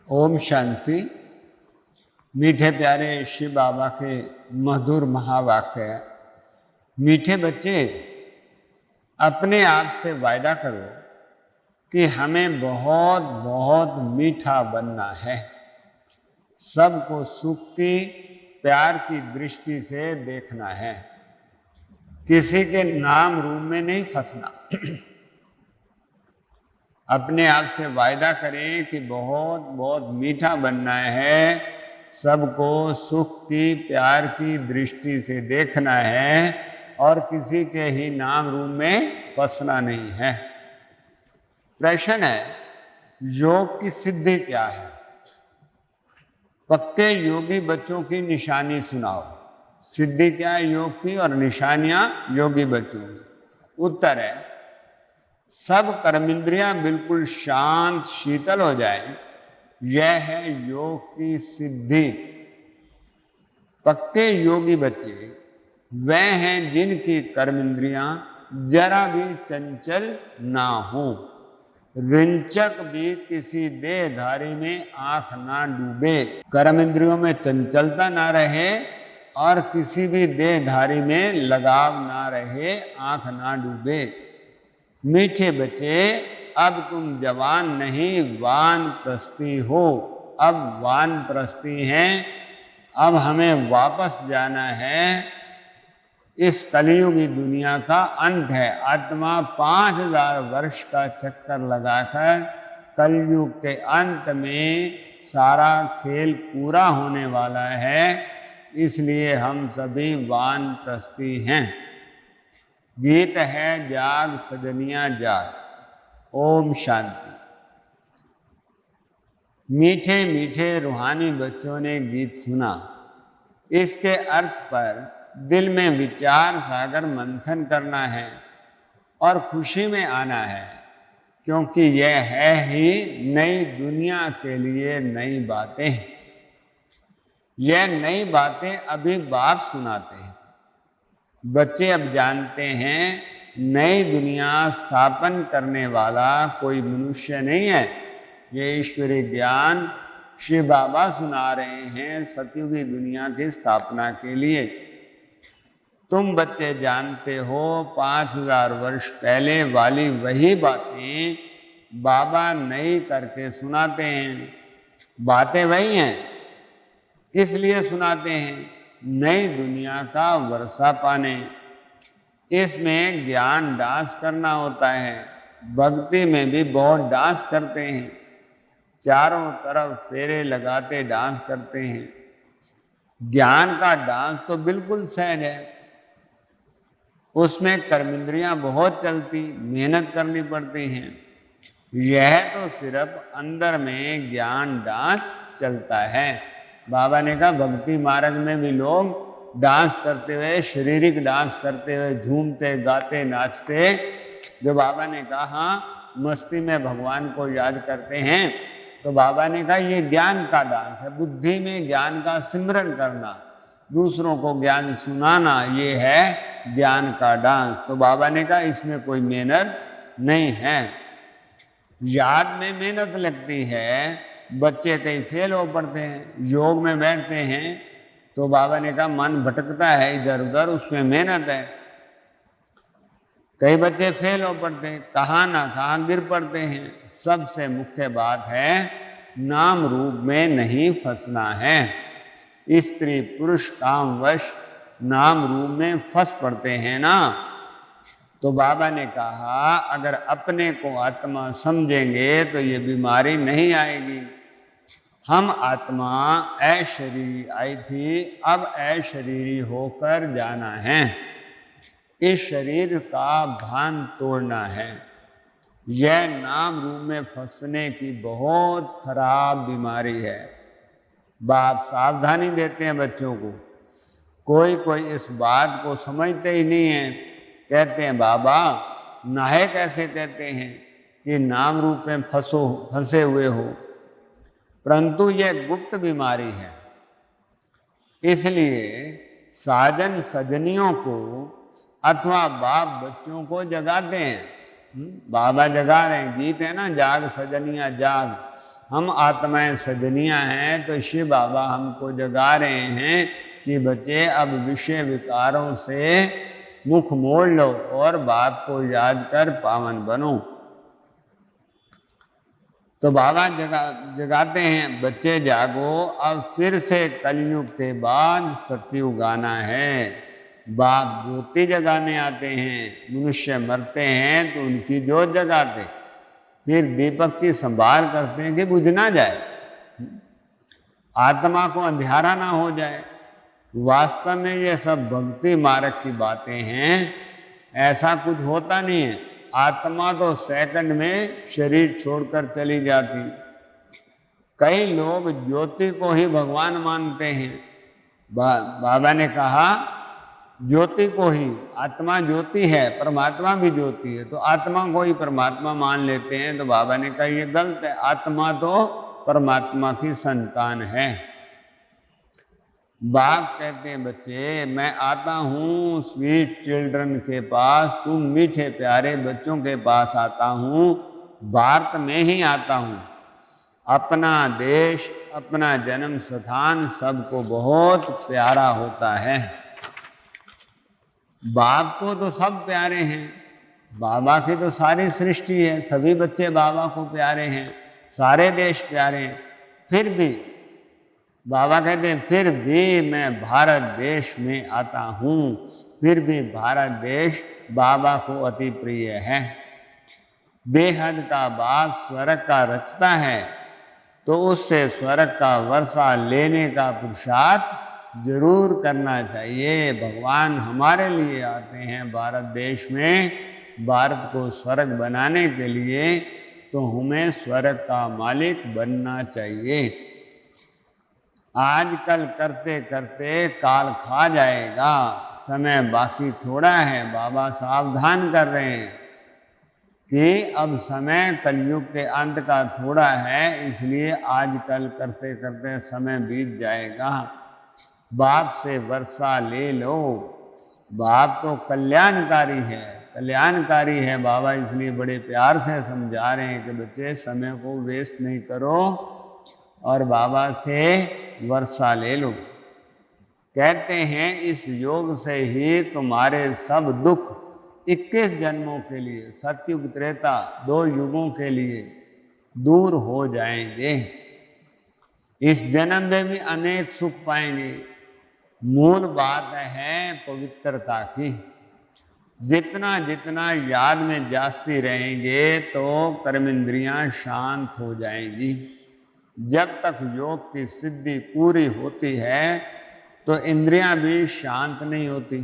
ओम शांति। मीठे प्यारे शिव बाबा के मधुर महावाक्य। मीठे बच्चे, अपने आप से वायदा करो कि हमें बहुत बहुत मीठा बनना है। सबको सुख की, प्यार की दृष्टि से देखना है। किसी के नाम रूप में नहीं फंसना। अपने आप से वायदा करें कि बहुत बहुत मीठा बनना है, सबको सुख की, प्यार की दृष्टि से देखना है और किसी के ही नाम रूप में फंसना नहीं है। प्रश्न है, योग की सिद्धि क्या है? पक्के योगी बच्चों की निशानी सुनाओ। सिद्धि क्या है योग की और निशानियां योगी बच्चों की? उत्तर है, सब कर्मेंद्रियां बिल्कुल शांत शीतल हो जाए, यह है योग की सिद्धि। पक्के योगी बच्चे वह हैं जिनकी कर्मेंद्रियां जरा भी चंचल ना हो, रिंचक भी किसी देहधारी में आंख ना डूबे। कर्मेंद्रियों में चंचलता ना रहे और किसी भी देहधारी में लगाव ना रहे, आंख ना डूबे। मीठे बच्चे, अब तुम जवान नहीं वानप्रस्थी हो। अब वानप्रस्थी हैं, अब हमें वापस जाना है। इस कलियुगी दुनिया का अंत है। आत्मा 5000 वर्ष का चक्कर लगाकर कलयुग के अंत में सारा खेल पूरा होने वाला है, इसलिए हम सभी वानप्रस्थी हैं। गीत है जाग सजनिया जाग। ओम शांति। मीठे मीठे रूहानी बच्चों ने गीत सुना। इसके अर्थ पर दिल में विचार सागर मंथन करना है और खुशी में आना है, क्योंकि यह है ही नई दुनिया के लिए नई बातें। यह नई बातें अभी बाप सुनाते हैं। बच्चे अब जानते हैं नई दुनिया स्थापन करने वाला कोई मनुष्य नहीं है। ये ईश्वरीय ज्ञान शिव बाबा सुना रहे हैं सतयुगी दुनिया की स्थापना के लिए। तुम बच्चे जानते हो 5000 वर्ष पहले वाली वही बातें बाबा नई करके सुनाते हैं। बातें वही हैं, किस लिए सुनाते हैं? नई दुनिया का वर्षा पाने। इसमें ज्ञान डांस करना होता है। भक्ति में भी बहुत डांस करते हैं, चारों तरफ फेरे लगाते डांस करते हैं। ज्ञान का डांस तो बिल्कुल सहज है, उसमें कर्मेंद्रियां बहुत चलती, मेहनत करनी पड़ती हैं। यह तो सिर्फ अंदर में ज्ञान डांस चलता है। बाबा ने कहा भक्ति मार्ग में भी लोग डांस करते हुए, शारीरिक डांस करते हुए, झूमते गाते नाचते, जो बाबा ने कहा मस्ती में भगवान को याद करते हैं, तो बाबा ने कहा ये ज्ञान का डांस है। बुद्धि में ज्ञान का सिमरन करना, दूसरों को ज्ञान सुनाना, ये है ज्ञान का डांस। तो बाबा ने कहा इसमें कोई मेहनत नहीं है। याद में मेहनत लगती है। बच्चे कहीं फेल हो पड़ते हैं, योग में बैठते हैं तो बाबा ने कहा मन भटकता है इधर उधर, उसमें मेहनत है। कई बच्चे फेल हो पड़ते हैं, कहाँ ना कहाँ गिर पड़ते हैं। सबसे मुख्य बात है नाम रूप में नहीं फंसना है। स्त्री पुरुष कामवश नाम रूप में फंस पड़ते हैं ना। तो बाबा ने कहा अगर अपने को आत्मा समझेंगे तो ये बीमारी नहीं आएगी। हम आत्मा अशरीरी आई थी, अब अशरीरी होकर जाना है। इस शरीर का भान तोड़ना है। यह नाम रूप में फंसने की बहुत खराब बीमारी है। बाप सावधानी देते हैं बच्चों को। कोई कोई इस बात को समझते ही नहीं है। कहते हैं बाबा नाहे कैसे कहते हैं कि नाम रूप में फंसे हुए हो, परंतु यह गुप्त बीमारी है। इसलिए साजन सजनियों को अथवा बाप बच्चों को जगाते हैं। बाबा जगा रहे हैं, गीत है ना जाग सजनिया जाग। हम आत्माएं सजनियां हैं, तो शिव बाबा हमको जगा रहे हैं कि बच्चे अब विषय विकारों से मुख मोड़ लो और बाप को याद कर पावन बनो। तो बाबा जगाते हैं, बच्चे जागो, अब फिर से कलयुग के बाद सतयुग आना है। बाप ज्योति जगाने आते हैं, मनुष्य मरते हैं तो उनकी ज्योत जगाते, फिर दीपक की संभाल करते हैं कि बुझ ना जाए, आत्मा को अंधेरा ना हो जाए। वास्तव में ये सब भक्ति मार्ग की बातें हैं, ऐसा कुछ होता नहीं है। आत्मा तो सेकंड में शरीर छोड़कर चली जाती। कई लोग ज्योति को ही भगवान मानते हैं। बाबा ने कहा ज्योति को ही, आत्मा ज्योति है, परमात्मा भी ज्योति है, तो आत्मा को ही परमात्मा मान लेते हैं। तो बाबा ने कहा ये गलत है, आत्मा तो परमात्मा की संतान है। बाप कहते हैं बच्चे मैं आता हूँ स्वीट चिल्ड्रन के पास, तुम मीठे प्यारे बच्चों के पास आता हूँ, भारत में ही आता हूँ। अपना देश, अपना जन्म स्थान सबको बहुत प्यारा होता है। बाप को तो सब प्यारे हैं, बाबा की तो सारी सृष्टि है, सभी बच्चे बाबा को प्यारे हैं, सारे देश प्यारे हैं। फिर भी बाबा कहते हैं फिर भी मैं भारत देश में आता हूँ, फिर भी भारत देश बाबा को अति प्रिय है। बेहद का बाप स्वर्ग का रचता है, तो उससे स्वर्ग का वर्षा लेने का पुरुषार्थ जरूर करना चाहिए। भगवान हमारे लिए आते हैं भारत देश में, भारत को स्वर्ग बनाने के लिए, तो हमें स्वर्ग का मालिक बनना चाहिए। आजकल करते करते काल खा जाएगा, समय बाकी थोड़ा है। बाबा सावधान कर रहे हैं कि अब समय कलयुग के अंत का थोड़ा है, इसलिए आजकल करते करते समय बीत जाएगा। बाप से वर्षा ले लो, बाप तो कल्याणकारी है, कल्याणकारी है बाबा, इसलिए बड़े प्यार से समझा रहे हैं कि बच्चे समय को वेस्ट नहीं करो और बाबा से वर्षा ले लो। कहते हैं इस योग से ही तुम्हारे सब दुख 21 जन्मों के लिए, सतयुग त्रेता 2 युगों के लिए दूर हो जाएंगे। इस जन्म में भी अनेक सुख पाएंगे। मूल बात है पवित्रता की। जितना जितना याद में जास्ती रहेंगे तो कर्मेंद्रियां शांत हो जाएंगी। जब तक योग की सिद्धि पूरी होती है तो इंद्रियां भी शांत नहीं होती।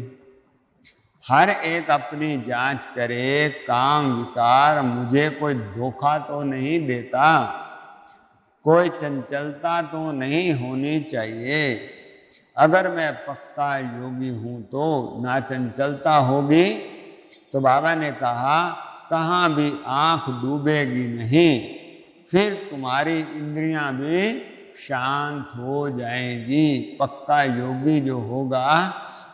हर एक अपनी जांच करे, काम विकार मुझे कोई धोखा तो नहीं देता, कोई चंचलता तो नहीं होनी चाहिए। अगर मैं पक्का योगी हूं तो ना चंचलता होगी। तो बाबा ने कहा कहाँ भी आंख डूबेगी नहीं, फिर तुम्हारी इंद्रियां भी शांत हो जाएंगी। पक्का योगी जो होगा,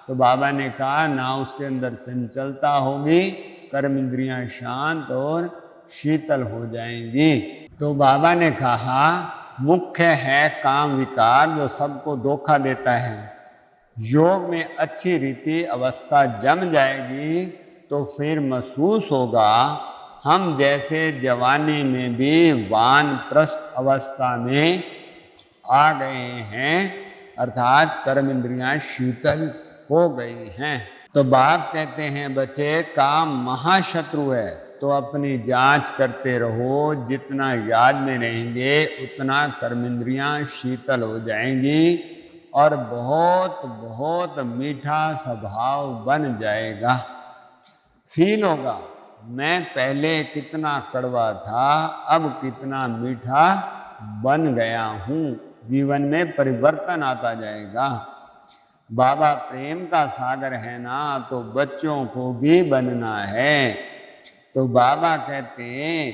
तो बाबा ने कहा ना उसके अंदर चंचलता होगी, कर्म इंद्रियां शांत और शीतल हो जाएंगी। तो बाबा ने कहा मुख्य है काम विकार जो सबको धोखा देता है। योग में अच्छी रीति अवस्था जम जाएगी तो फिर महसूस होगा हम जैसे जवानी में भी वानप्रस्थ अवस्था में आ गए हैं, अर्थात कर्म इंद्रियां शीतल हो गई हैं। तो बाप कहते हैं बच्चे काम महाशत्रु है, तो अपनी जांच करते रहो। जितना याद में रहेंगे उतना कर्मेंद्रियां शीतल हो जाएंगी और बहुत बहुत मीठा स्वभाव बन जाएगा। फील होगा मैं पहले कितना कड़वा था, अब कितना मीठा बन गया हूँ। जीवन में परिवर्तन आता जाएगा। बाबा प्रेम का सागर है ना, तो बच्चों को भी बनना है। तो बाबा कहते हैं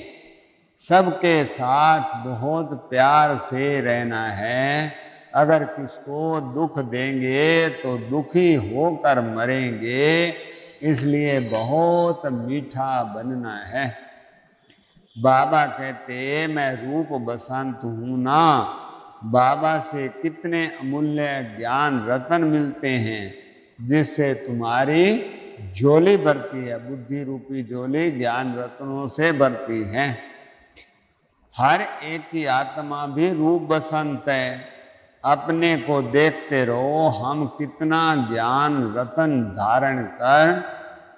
सबके साथ बहुत प्यार से रहना है। अगर किसको दुख देंगे तो दुखी होकर मरेंगे, इसलिए बहुत मीठा बनना है। बाबा कहते मैं रूप बसंत हूं ना। बाबा से कितने अमूल्य ज्ञान रतन मिलते हैं जिससे तुम्हारी झोली भरती है, बुद्धि रूपी झोली ज्ञान रत्नों से भरती है। हर एक की आत्मा भी रूप बसंत है। अपने को देखते रहो, हम कितना ज्ञान रतन धारण कर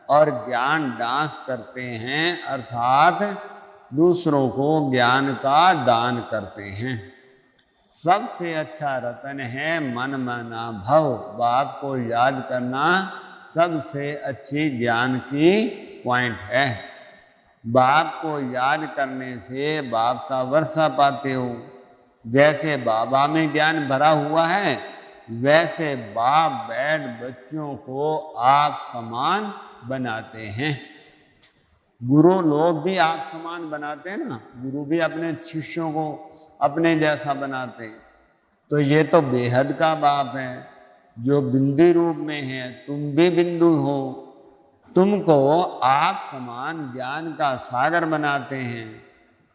और ज्ञान दास करते हैं, अर्थात दूसरों को ज्ञान का दान करते हैं। सबसे अच्छा रतन है मन मना भव। बाप को याद करना सबसे अच्छी ज्ञान की पॉइंट है। बाप को याद करने से बाप का वर्षा पाते हो। जैसे बाबा में ज्ञान भरा हुआ है, वैसे बाप बैठ बच्चों को आप समान बनाते हैं। गुरु लोग भी आप समान बनाते हैं ना, गुरु भी अपने शिष्यों को अपने जैसा बनाते हैं। तो ये तो बेहद का बाप है जो बिंदु रूप में है, तुम भी बिंदु हो। तुमको आप समान ज्ञान का सागर बनाते हैं।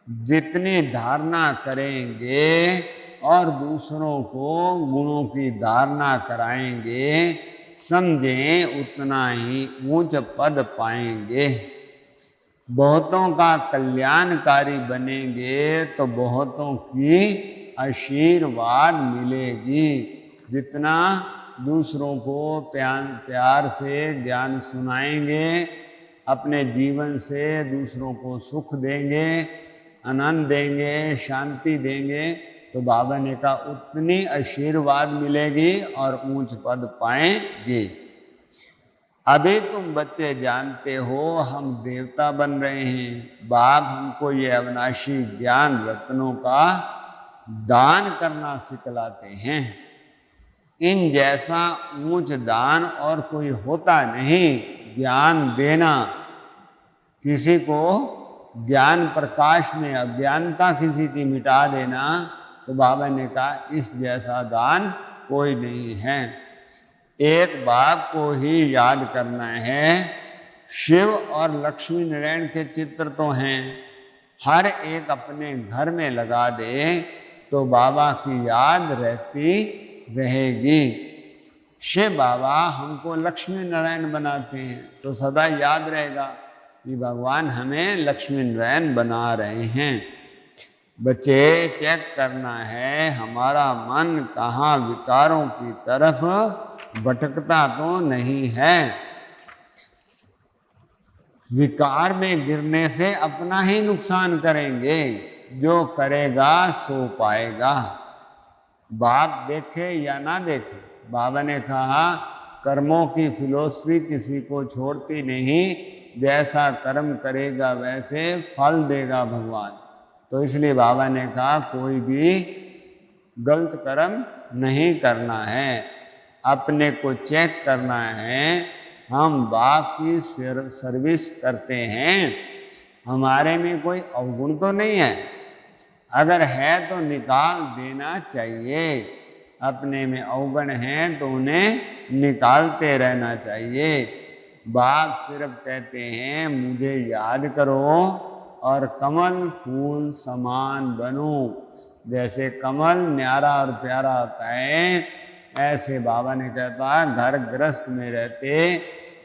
जितनी धारणा करेंगे और दूसरों को गुणों की धारणा कराएंगे, समझें उतना ही ऊंच पद पाएंगे। बहुतों का कल्याणकारी बनेंगे तो बहुतों की आशीर्वाद मिलेगी। जितना दूसरों को प्यार से ज्ञान सुनाएंगे, अपने जीवन से दूसरों को सुख देंगे, आनंद देंगे, शांति देंगे, तो बाबा ने कहा उतनी आशीर्वाद मिलेगी और ऊंच पद पाएंगे। अभी तुम बच्चे जानते हो हम देवता बन रहे हैं। बाप हमको ये अविनाशी ज्ञान रत्नों का दान करना सिखलाते हैं। इन जैसा ऊंच दान और कोई होता नहीं। ज्ञान देना, किसी को ज्ञान प्रकाश में अज्ञानता किसी की मिटा देना, तो बाबा ने कहा इस जैसा दान कोई नहीं है। एक बाप को ही याद करना है। शिव और लक्ष्मी नारायण के चित्र तो हैं, हर एक अपने घर में लगा दे तो बाबा की याद रहती रहेगी। शिव बाबा हमको लक्ष्मी नारायण बनाते हैं तो सदा याद रहेगा कि भगवान हमें लक्ष्मी नारायण बना रहे हैं। बच्चे चेक करना है हमारा मन कहाँ विकारों की तरफ भटकता तो नहीं है। विकार में गिरने से अपना ही नुकसान करेंगे। जो करेगा सो पाएगा। बाप देखे या ना देखे, बाबा ने कहा कर्मों की फिलॉसफी किसी को छोड़ती नहीं। जैसा कर्म करेगा वैसे फल देगा भगवान। तो इसलिए बाबा ने कहा कोई भी गलत कर्म नहीं करना है, अपने को चेक करना है। हम बाप की सर्विस करते हैं, हमारे में कोई अवगुण तो नहीं है। अगर है तो निकाल देना चाहिए। अपने में अवगुण हैं तो उन्हें निकालते रहना चाहिए। बाप सिर्फ कहते हैं मुझे याद करो और कमल फूल समान बनो। जैसे कमल न्यारा और प्यारा होता है, ऐसे बाबा ने कहता घर गृहस्थ में रहते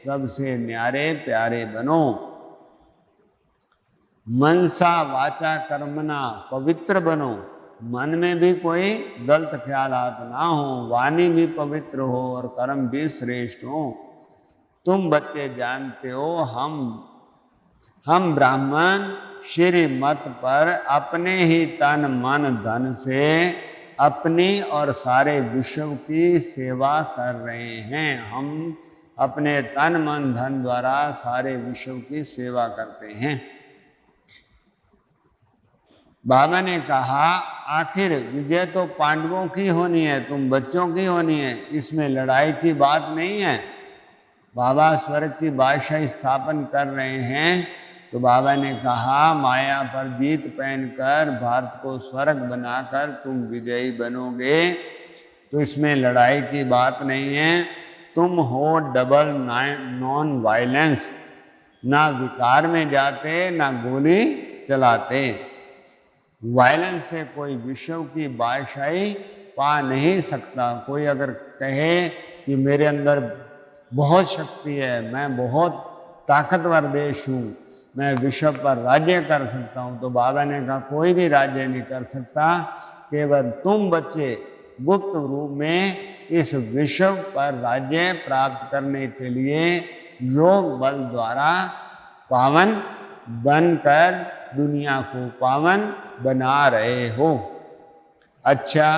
सबसे न्यारे प्यारे बनो। मनसा वाचा कर्मना पवित्र बनो। मन में भी कोई गलत ख्यालात ना हो, वाणी भी पवित्र हो और कर्म भी श्रेष्ठ हो। तुम बच्चे जानते हो हम ब्राह्मण श्रीमत पर अपने ही तन मन धन से अपनी और सारे विश्व की सेवा कर रहे हैं। हम अपने तन मन धन द्वारा सारे विश्व की सेवा करते हैं। बाबा ने कहा आखिर विजय तो पांडवों की होनी है, तुम बच्चों की होनी है, इसमें लड़ाई की बात नहीं है। बाबा स्वर्ग की बादशाही स्थापन कर रहे हैं, तो बाबा ने कहा माया पर जीत पहनकर भारत को स्वर्ग बनाकर तुम विजयी बनोगे, तो इसमें लड़ाई की बात नहीं है। तुम हो डबल नॉन वायलेंस, ना विकार में जाते ना गोली चलाते। वायलेंस से कोई विश्व की बादशाही पा नहीं सकता। कोई अगर कहे कि मेरे अंदर बहुत शक्ति है, मैं बहुत ताकतवर देश हूँ, मैं विश्व पर राज्य कर सकता हूँ, तो बाबा ने कहा कोई भी राज्य नहीं कर सकता। केवल तुम बच्चे गुप्त रूप में इस विश्व पर राज्य प्राप्त करने के लिए योग बल द्वारा पावन बनकर दुनिया को पावन बना रहे हो। अच्छा,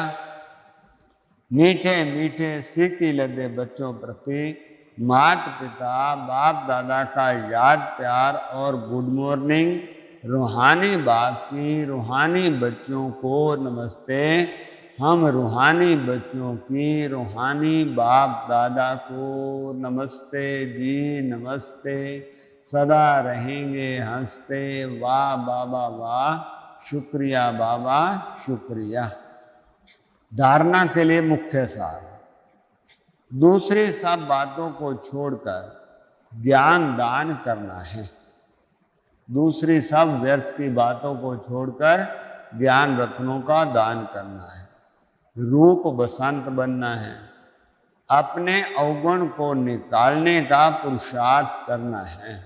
मीठे मीठे सीखी लदे बच्चों प्रति माता पिता बाप दादा का याद प्यार और गुड मॉर्निंग। रूहानी बाप की रूहानी बच्चों को नमस्ते। हम रूहानी बच्चों की रूहानी बाप दादा को नमस्ते जी नमस्ते। सदा रहेंगे हंसते। वाह बाबा वाह, शुक्रिया बाबा शुक्रिया। धारणा के लिए मुख्य सार। दूसरी सब बातों को छोड़कर ज्ञान दान करना है। दूसरी सब व्यर्थ की बातों को छोड़कर ज्ञान रत्नों का दान करना है। रूप बसंत बनना है। अपने अवगुण को निकालने का पुरुषार्थ करना है।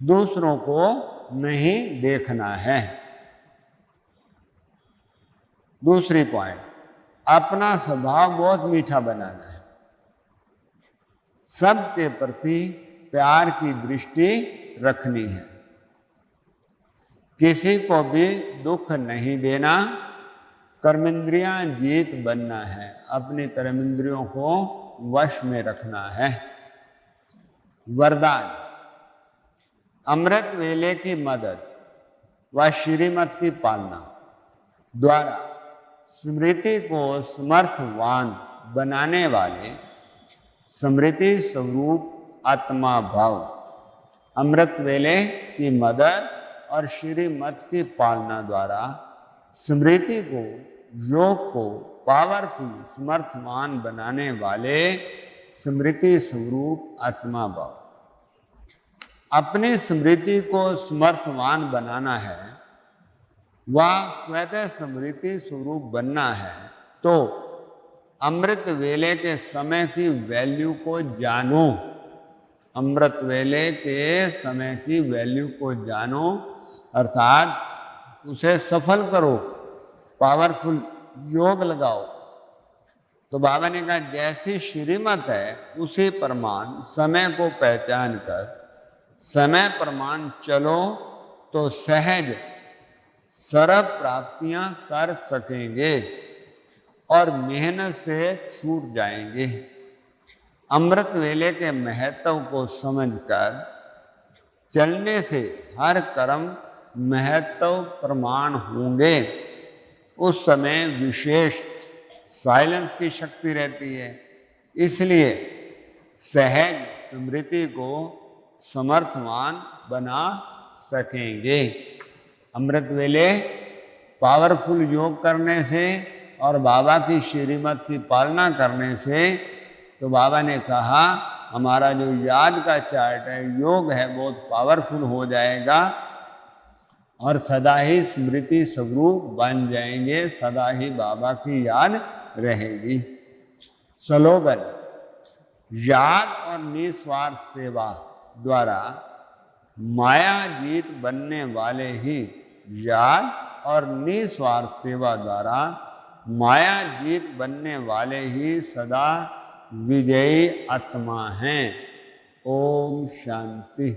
दूसरों को नहीं देखना है। दूसरी पॉइंट, अपना स्वभाव बहुत मीठा बनाना है। सबके प्रति प्यार की दृष्टि रखनी है। किसी को भी दुख नहीं देना। कर्मेंद्रियां जीत बनना है। अपनी कर्मेंद्रियों को वश में रखना है। वरदान, अमृत वेले की मदद व श्रीमत की पालना द्वारा स्मृति को समर्थवान बनाने वाले स्मृति स्वरूप आत्मा भाव। अमृत वेले की मदद और श्रीमत की पालना द्वारा स्मृति को योग को पावरफुल समर्थवान बनाने वाले स्मृति स्वरूप आत्मा भाव। अपनी स्मृति को समर्थवान बनाना है, वह स्वतः स्मृति स्वरूप बनना है, तो अमृत वेले के समय की वैल्यू को जानो। अमृत वेले के समय की वैल्यू को जानो, अर्थात उसे सफल करो, पावरफुल योग लगाओ। तो बाबा ने कहा जैसी श्रीमत है उसी प्रमाण समय को पहचान कर समय प्रमाण चलो तो सहज सर्व प्राप्तियां कर सकेंगे और मेहनत से छूट जाएंगे। अमृत वेले के महत्व को समझकर चलने से हर कर्म महत्व प्रमाण होंगे। उस समय विशेष साइलेंस की शक्ति रहती है, इसलिए सहज स्मृति को समर्थवान बना सकेंगे। अमृत वेले पावरफुल योग करने से और बाबा की श्रीमत की पालना करने से, तो बाबा ने कहा हमारा जो याद का चार्ट है, योग है, बहुत पावरफुल हो जाएगा और सदा ही स्मृति स्वरूप बन जाएंगे, सदा ही बाबा की याद रहेगी। स्लोगन, याद और निस्वार्थ सेवा द्वारा माया जीत बनने वाले ही याद और निस्वार्थ सेवा द्वारा माया जीत बनने वाले ही सदा विजयी आत्मा हैं। ओम शांति।